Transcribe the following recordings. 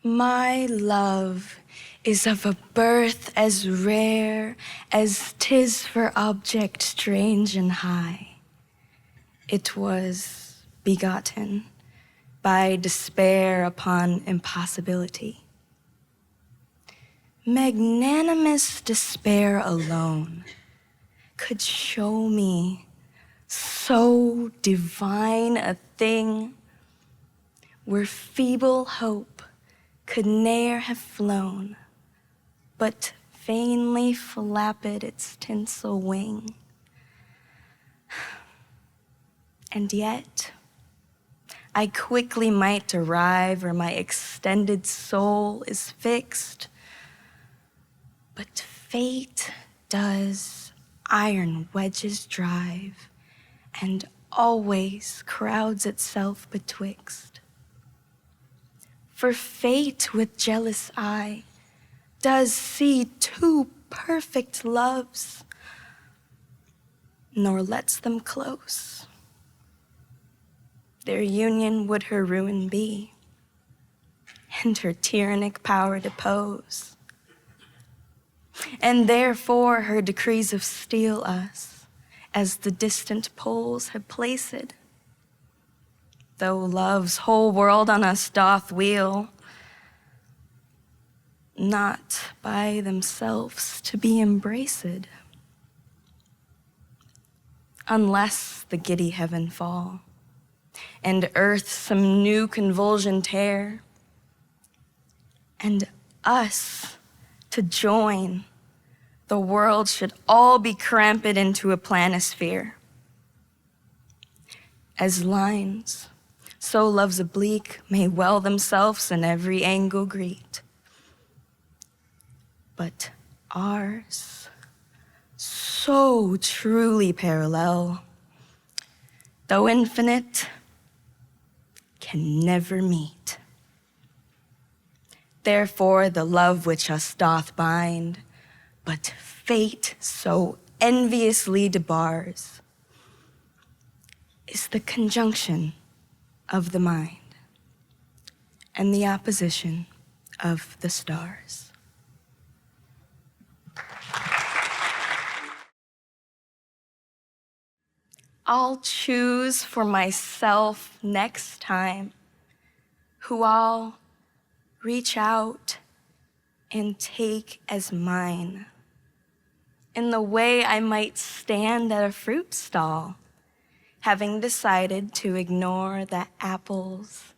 My love is of a birth as rare as 'tis for object strange and high. It was begotten by despair upon impossibility. Magnanimous despair alone could show me so divine a thing, where feeble hope could ne'er have flown, but vainly flapped its tinsel wing. And yet, I quickly might arrive where my extended soul is fixed, but fate does iron wedges drive, and always crowds itself betwixt. For fate with jealous eye does see two perfect loves, nor lets them close. Their union would her ruin be, and her tyrannic power depose. And therefore her decrees of steel us, as the distant poles have placed. Though love's whole world on us doth wheel, not by themselves to be embraced. Unless the giddy heaven fall, and earth some new convulsion tear, and us to join, the world should all be cramped into a planisphere. As lines, so love's oblique may well themselves in every angle greet. But ours, so truly parallel, though infinite, can never meet. Therefore the love which us doth bind, but fate so enviously debars, is the conjunction of the mind and the opposition of the stars. I'll choose for myself next time who I'll reach out and take as mine, in the way I might stand at a fruit stall, having decided to ignore the apples,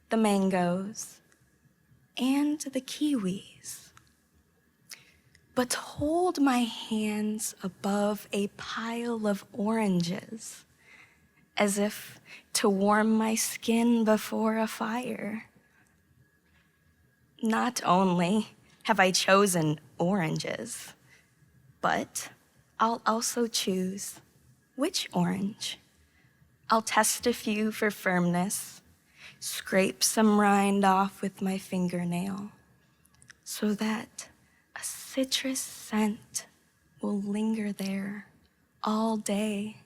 the mangoes, and the kiwis, but hold my hands above a pile of oranges, as if to warm my skin before a fire. Not only have I chosen oranges, but I'll also choose which orange. I'll test a few for firmness, scrape some rind off with my fingernail, so that a citrus scent will linger there all day.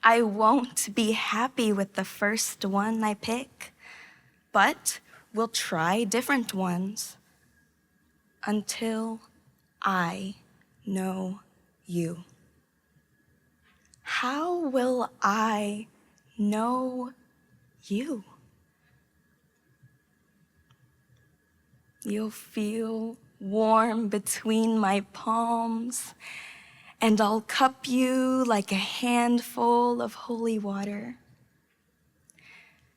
I won't be happy with the first one I pick, but will try different ones until I know you. How will I know you? You'll feel warm between my palms, and I'll cup you like a handful of holy water.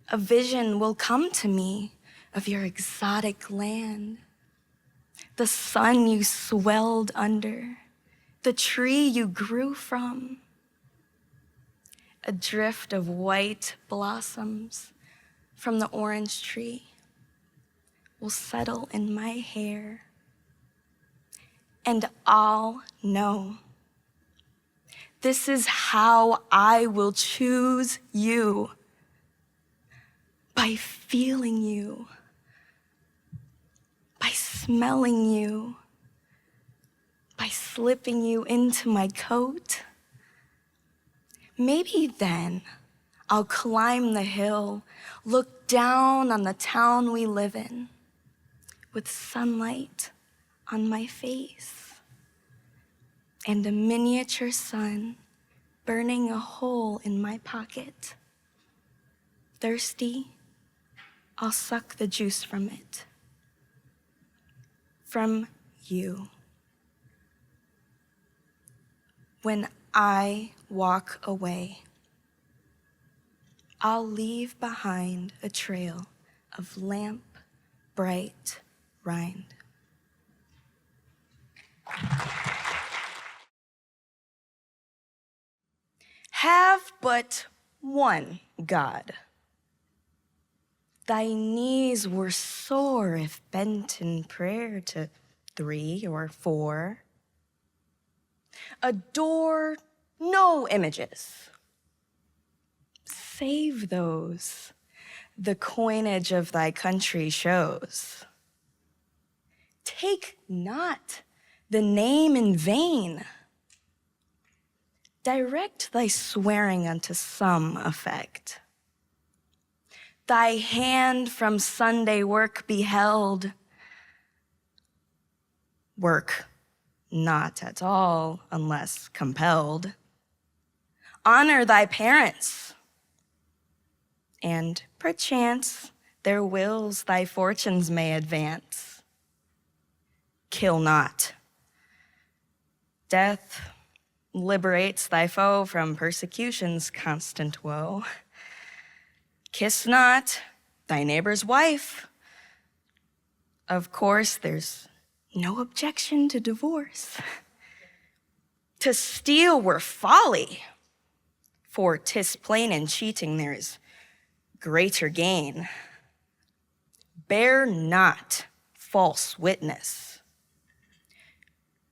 A vision will come to me of your exotic land, the sun you swelled under, the tree you grew from. A drift of white blossoms from the orange tree will settle in my hair, and I'll know. This is how I will choose you, by feeling you, by smelling you, by slipping you into my coat. Maybe then I'll climb the hill, look down on the town we live in, with sunlight on my face and a miniature sun burning a hole in my pocket. Thirsty, I'll suck the juice from it. From you. When I walk away, I'll leave behind a trail of lamp bright rind. Have but one God. Thy knees were sore if bent in prayer to 3 or 4. Adore no images. Save those the coinage of thy country shows. Take not the name in vain. Direct thy swearing unto some effect. Thy hand from Sunday work be held. Work not at all unless compelled. Honor thy parents, and perchance their wills thy fortunes may advance. Kill not. Death liberates thy foe from persecution's constant woe. Kiss not thy neighbor's wife. Of course, there's no objection to divorce. To steal were folly, for 'tis plain in cheating there is greater gain. Bear not false witness.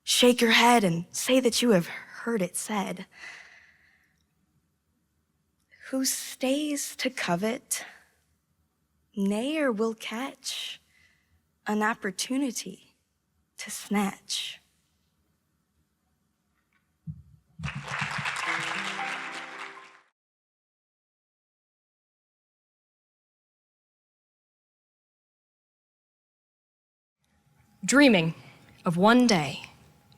Shake your head and say that you have heard it said. Who stays to covet, ne'er will catch an opportunity to snatch. Dreaming of one day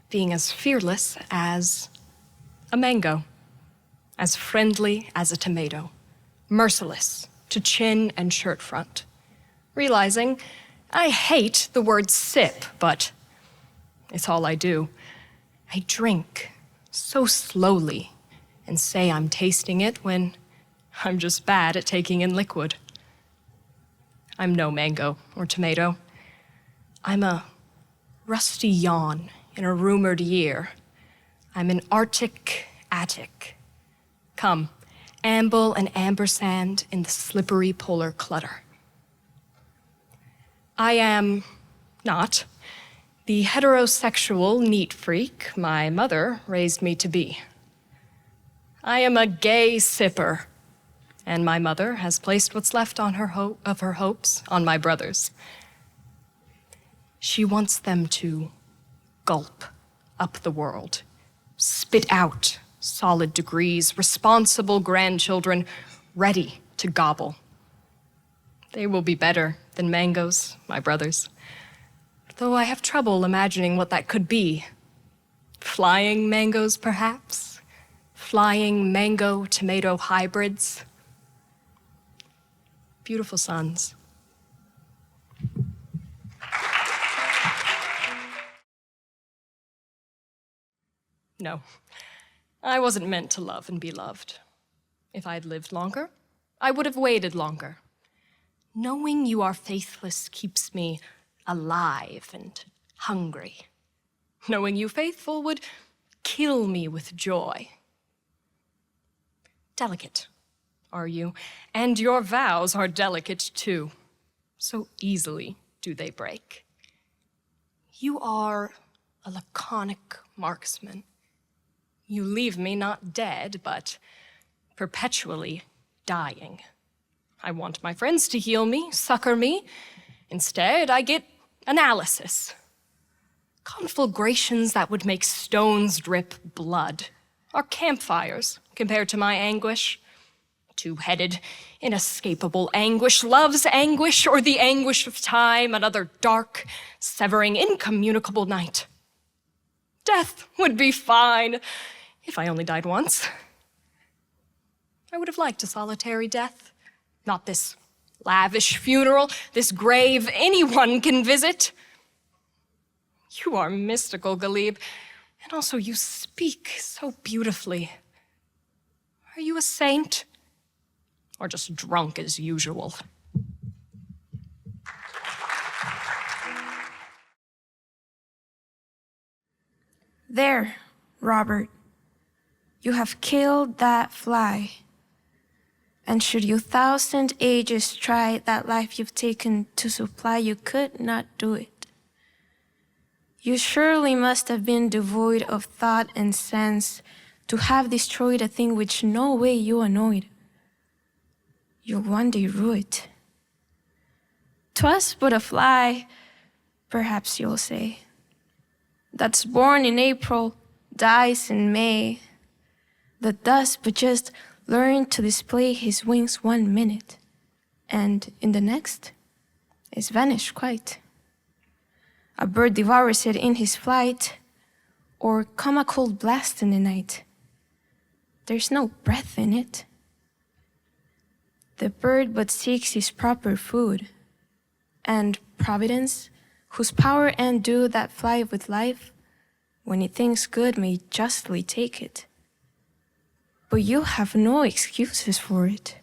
being as fearless as a mango, as friendly as a tomato, merciless to chin and shirt front, realizing I hate the word sip, but it's all I do. I drink so slowly and say I'm tasting it when I'm just bad at taking in liquid. I'm no mango or tomato. I'm a rusty yawn in a rumored year. I'm an Arctic attic. Come, amble and ambersand in the slippery polar clutter. I am not the heterosexual neat freak my mother raised me to be. I am a gay sipper, and my mother has placed what's left on of her hopes on my brothers. She wants them to gulp up the world, spit out solid degrees, responsible grandchildren ready to gobble. They will be better than mangoes, my brothers, though I have trouble imagining what that could be. Flying mangoes, perhaps? Flying mango-tomato hybrids? Beautiful sons. No, I wasn't meant to love and be loved. If I had lived longer, I would have waited longer. Knowing you are faithless keeps me alive and hungry. Knowing you faithful would kill me with joy. Delicate are you, and your vows are delicate too. So easily do they break. You are a laconic marksman. You leave me not dead, but perpetually dying. I want my friends to heal me, succor me. Instead, I get analysis. Conflagrations that would make stones drip blood are campfires compared to my anguish. Two-headed, inescapable anguish, love's anguish, or the anguish of time, another dark, severing, incommunicable night. Death would be fine, if I only died once. I would have liked a solitary death, not this lavish funeral, this grave anyone can visit. You are mystical, Galib, and also you speak so beautifully. Are you a saint? Or just drunk as usual? There, Robert. You have killed that fly. And should you 1,000 ages try that life you've taken to supply, you could not do it. You surely must have been devoid of thought and sense to have destroyed a thing which no way you annoyed. You'll one day rue it. 'Twas but a fly, perhaps you'll say, that's born in April, dies in May, that does but just learn to display his wings 1 minute, and in the next is vanished quite. A bird devours it in his flight, or come a cold blast in the night. There's no breath in it. The bird but seeks his proper food, and Providence, whose power endue that fly with life, when it thinks good may justly take it. But you have no excuses for it.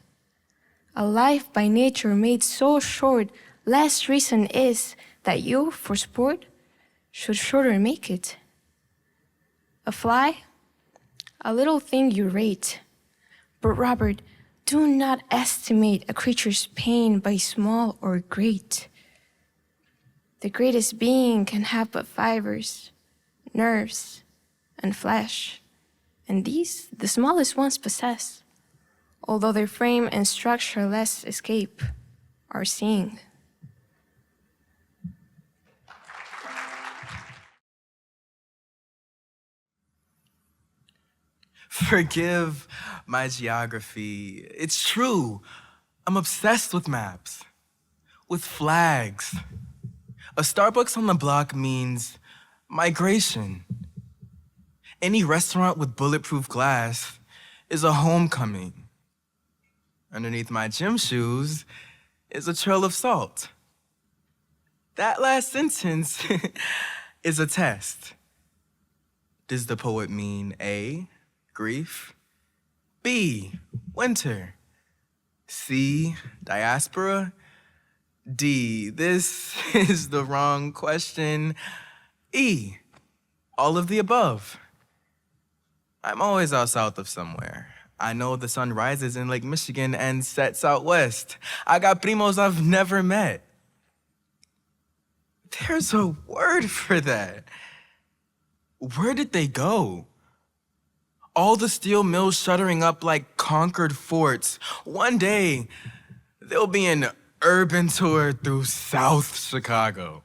A life by nature made so short, less reason is that you, for sport, should shorter make it. A fly, a little thing you rate, but Robert, do not estimate a creature's pain by small or great. The greatest being can have but fibers, nerves, and flesh, and these the smallest ones possess, although their frame and structure less escape our seeing. Forgive my geography. It's true. I'm obsessed with maps, with flags. A Starbucks on the block means migration. Any restaurant with bulletproof glass is a homecoming. Underneath my gym shoes is a trail of salt. That last sentence is a test. Does the poet mean A, grief, B, winter, C, diaspora, D, this is the wrong question, E, all of the above? I'm always out south of somewhere. I know the sun rises in Lake Michigan and sets out west. I got primos I've never met. There's a word for that. Where did they go? All the steel mills shuttering up like conquered forts. One day, there'll be an urban tour through South Chicago.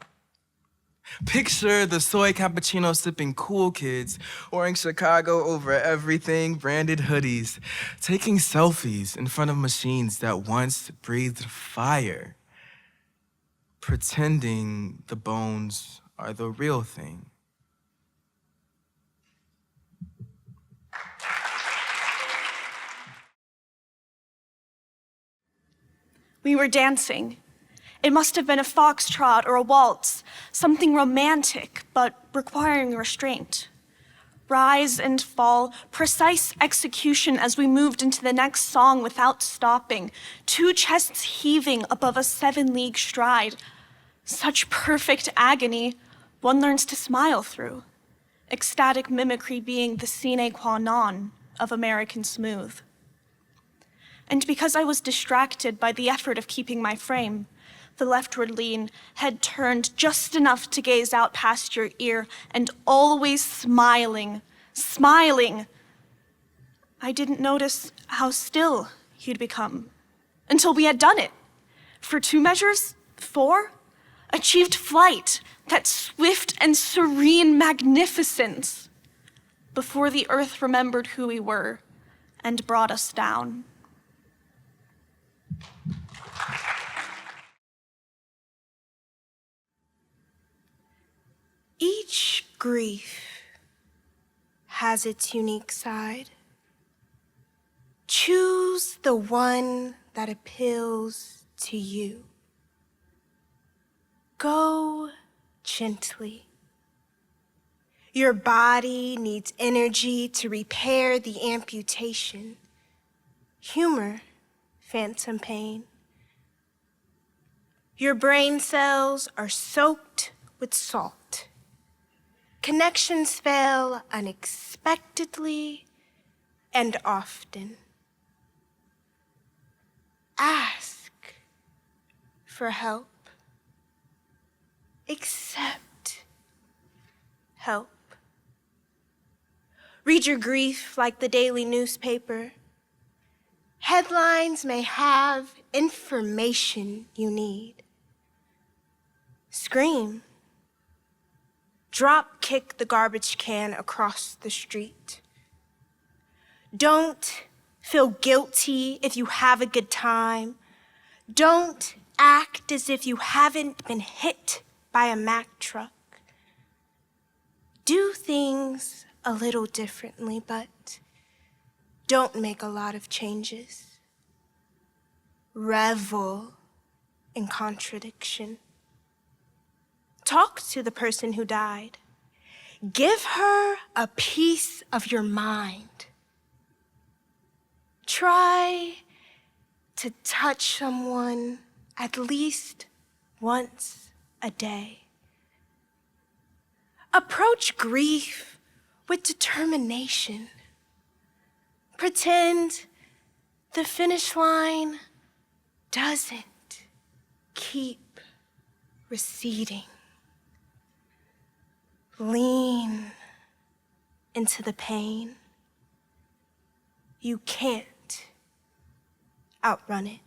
Picture the soy cappuccino sipping cool kids wearing Chicago over everything, branded hoodies, taking selfies in front of machines that once breathed fire, pretending the bones are the real thing. We were dancing. It must have been a foxtrot or a waltz, something romantic, but requiring restraint. Rise and fall, precise execution as we moved into the next song without stopping, 2 chests heaving above a 7-league stride. Such perfect agony, one learns to smile through, ecstatic mimicry being the sine qua non of American smooth. And because I was distracted by the effort of keeping my frame, the leftward lean, head turned just enough to gaze out past your ear, and always smiling, smiling. I didn't notice how still you'd become until we had done it. For 2 measures, 4, achieved flight, that swift and serene magnificence, before the earth remembered who we were and brought us down. grief has its unique side. Choose the one that appeals to you. Go gently. Your body needs energy to repair the amputation. Humor phantom pain. Your brain cells are soaked with salt. Connections fail unexpectedly and often. Ask for help. Accept help. Read your grief like the daily newspaper. Headlines may have information you need. Scream. Drop kick the garbage can across the street. Don't feel guilty if you have a good time. Don't act as if you haven't been hit by a Mack truck. Do things a little differently, but don't make a lot of changes. Revel in contradiction. Talk to the person who died. Give her a piece of your mind. Try to touch someone at least once a day. Approach grief with determination. Pretend the finish line doesn't keep receding. Lean into the pain. You can't outrun it.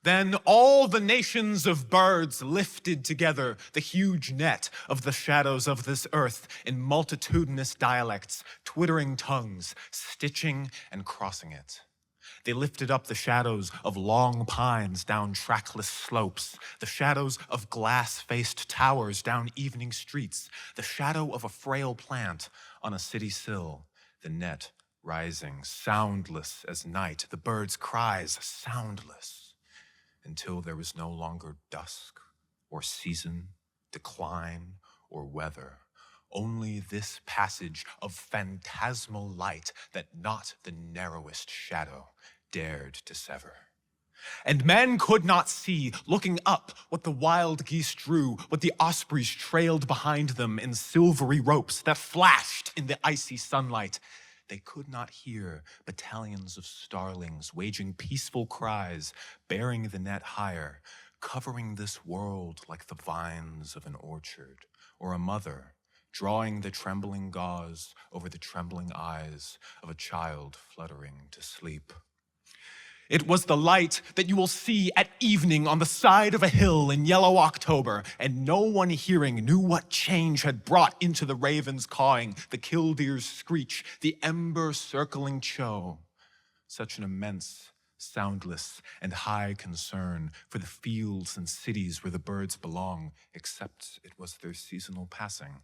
Then all the nations of birds lifted together the huge net of the shadows of this earth in multitudinous dialects, twittering tongues, stitching and crossing it. They lifted up the shadows of long pines down trackless slopes, the shadows of glass-faced towers down evening streets, the shadow of a frail plant on a city sill, the net rising, soundless as night, the birds' cries soundless, until there was no longer dusk or season, decline or weather, only this passage of phantasmal light that not the narrowest shadow dared to sever. And men could not see, looking up, what the wild geese drew, what the ospreys trailed behind them in silvery ropes that flashed in the icy sunlight. They could not hear battalions of starlings waging peaceful cries, bearing the net higher, covering this world like the vines of an orchard, or a mother drawing the trembling gauze over the trembling eyes of a child fluttering to sleep. It was the light that you will see at evening on the side of a hill in yellow October, and no one hearing knew what change had brought into the raven's cawing, the killdeer's screech, the ember circling chow. Such an immense, soundless, and high concern for the fields and cities where the birds belong, except it was their seasonal passing.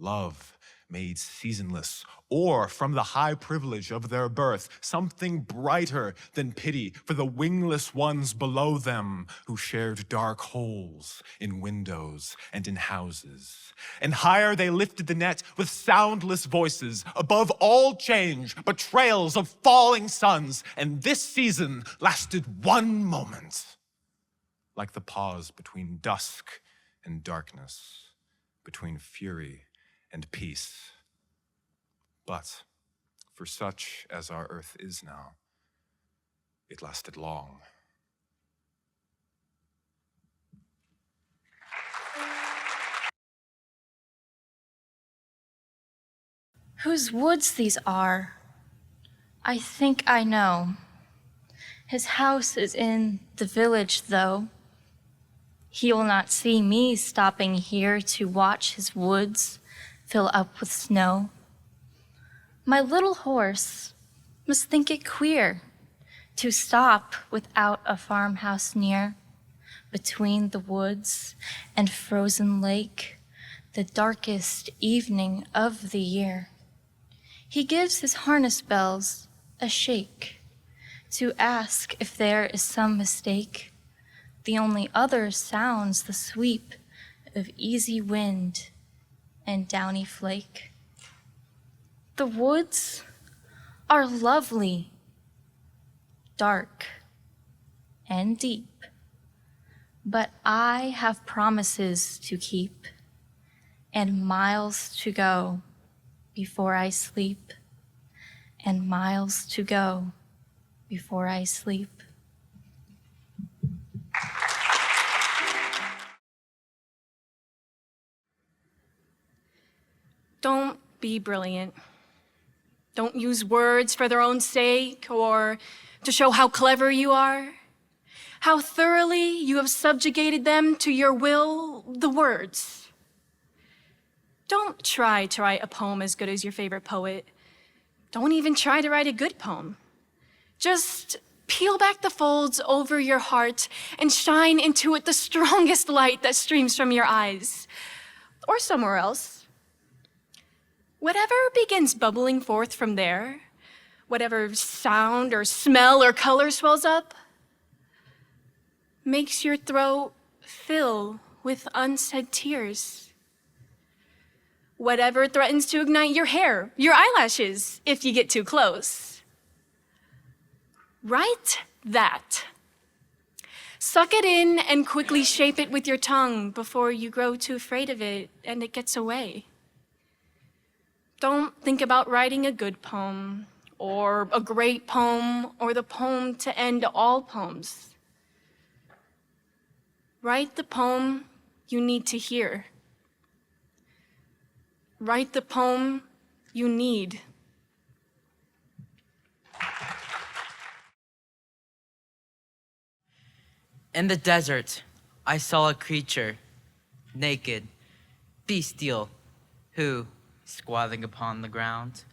Love made seasonless, or from the high privilege of their birth, something brighter than pity for the wingless ones below them who shared dark holes in windows and in houses. And higher they lifted the net with soundless voices, above all change but trails of falling suns, and this season lasted 1 moment, like the pause between dusk and darkness, between fury and peace. But for such as our earth is now, it lasted long. Whose woods these are? I think I know. His house is in the village, though. He will not see me stopping here to watch his woods fill up with snow. My little horse must think it queer to stop without a farmhouse near, between the woods and frozen lake, the darkest evening of the year. He gives his harness bells a shake to ask if there is some mistake. The only other sounds the sweep of easy wind and downy flake. The woods are lovely, dark and deep, but I have promises to keep and miles to go before I sleep, and miles to go before I sleep. Don't be brilliant. Don't use words for their own sake or to show how clever you are, how thoroughly you have subjugated them to your will, the words. Don't try to write a poem as good as your favorite poet. Don't even try to write a good poem. Just peel back the folds over your heart and shine into it the strongest light that streams from your eyes, or somewhere else. Whatever begins bubbling forth from there, whatever sound or smell or color swells up, makes your throat fill with unsaid tears. Whatever threatens to ignite your hair, your eyelashes, if you get too close. Write that. Suck it in and quickly shape it with your tongue before you grow too afraid of it and it gets away. Don't think about writing a good poem, or a great poem, or the poem to end all poems. Write the poem you need to hear. Write the poem you need. In the desert, I saw a creature, naked, bestial, who, squatting upon the ground,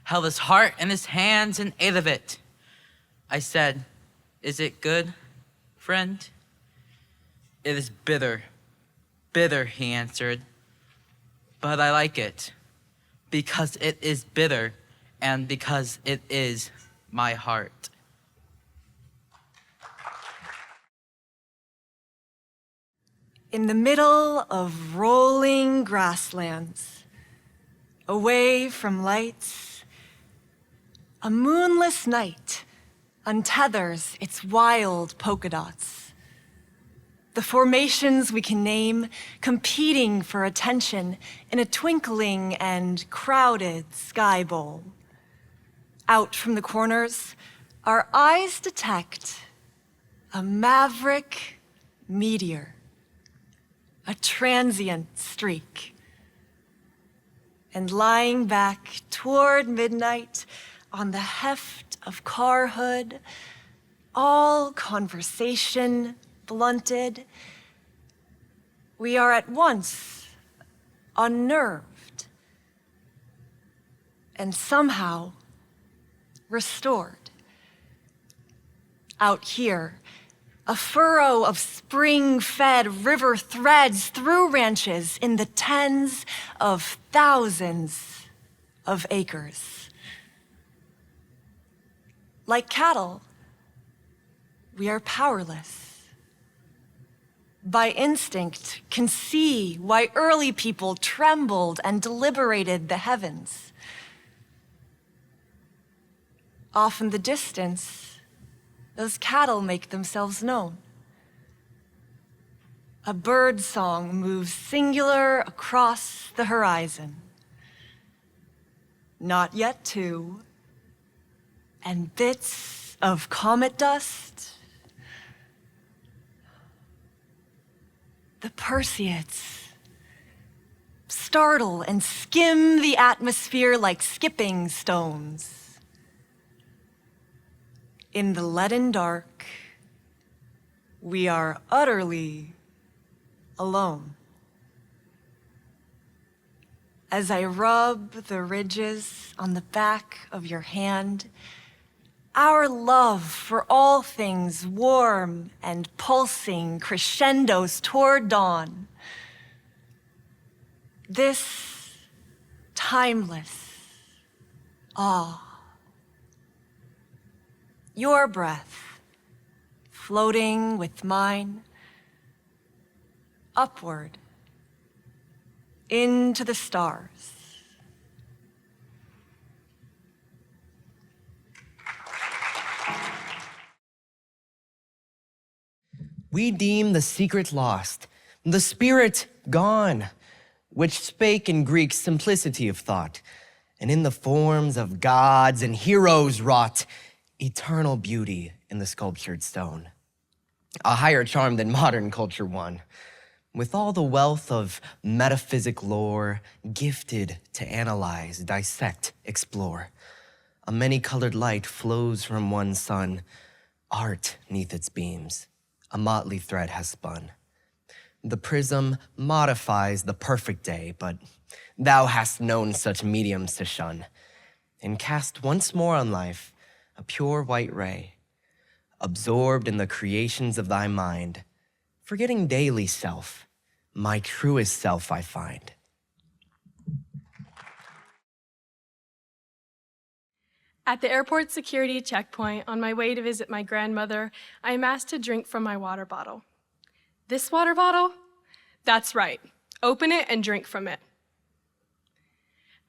held his heart in his hands and ate of it. I said, "Is it good, friend?" "It is bitter, bitter," he answered. "But I like it, because it is bitter and because it is my heart." In the middle of rolling grasslands, away from lights, a moonless night untethers its wild polka dots. The formations we can name competing for attention in a twinkling and crowded sky bowl. Out from the corners, our eyes detect a maverick meteor, a transient streak. And lying back toward midnight on the heft of carhood, all conversation blunted, we are at once unnerved and somehow restored. Out here, a furrow of spring-fed river threads through ranches in the tens of thousands of acres. Like cattle, we are powerless. By instinct, can see why early people trembled and deliberated the heavens. Off in the distance, those cattle make themselves known. A bird song moves singular across the horizon. Not yet two, and bits of comet dust. The Perseids startle and skim the atmosphere like skipping stones. In the leaden dark, we are utterly alone. As I rub the ridges on the back of your hand, Our love for all things warm and pulsing crescendos toward dawn. This timeless awe. Your breath, floating with mine, upward, into the stars. We deem the secret lost, the spirit gone, which spake in Greek simplicity of thought, and in the forms of gods and heroes wrought eternal beauty in the sculptured stone. A higher charm than modern culture won, with all the wealth of metaphysic lore, gifted to analyze, dissect, explore. A many-colored light flows from one sun, art 'neath its beams. A motley thread has spun. The prism modifies the perfect day, but thou hast known such mediums to shun, and cast once more on life a pure white ray, absorbed in the creations of thy mind, forgetting daily self, my truest self I find. At the airport security checkpoint, on my way to visit my grandmother, I am asked to drink from my water bottle. This water bottle? That's right. Open it and drink from it.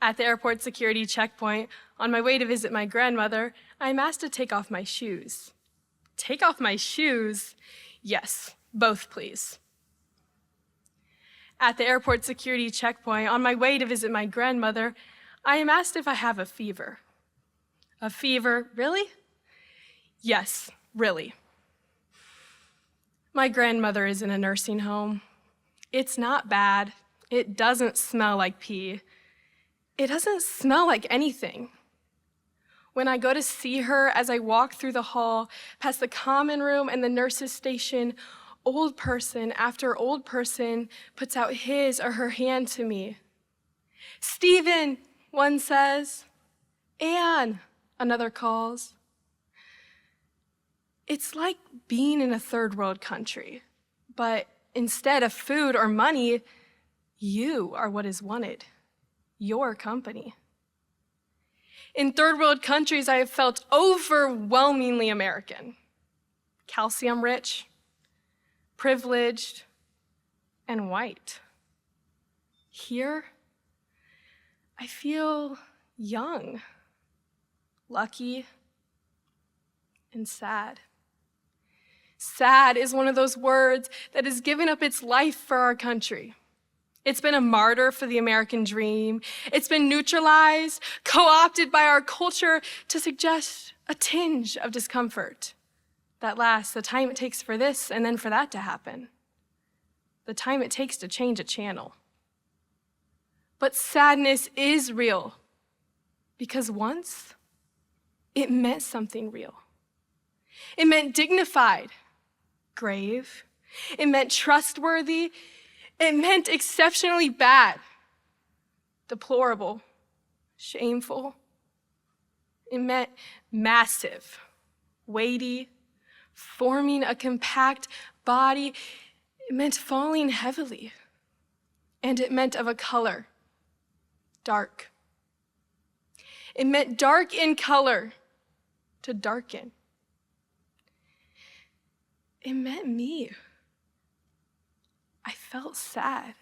At the airport security checkpoint, on my way to visit my grandmother, I am asked to take off my shoes. Take off my shoes? Yes, both please. At the airport security checkpoint, on my way to visit my grandmother, I am asked if I have a fever. A fever, really? Yes, really. My grandmother is in a nursing home. It's not bad. It doesn't smell like pee. It doesn't smell like anything. When I go to see her, as I walk through the hall, past the common room and the nurse's station, old person after old person puts out his or her hand to me. "Stephen," one says. "Anne," another calls. It's like being in a third world country, but instead of food or money, you are what is wanted, your company. In third world countries, I have felt overwhelmingly American, calcium rich, privileged, and white. Here, I feel young, lucky, and sad. Sad is one of those words that has given up its life for our country. It's been a martyr for the American dream. It's been neutralized, co-opted by our culture to suggest a tinge of discomfort that lasts the time it takes for this and then for that to happen, the time it takes to change a channel. But sadness is real because once it meant something real. It meant dignified, grave. It meant trustworthy. It meant exceptionally bad, deplorable, shameful. It meant massive, weighty, forming a compact body. It meant falling heavily. And it meant of a color, dark. It meant dark in color, to darken. It meant me. I felt sad.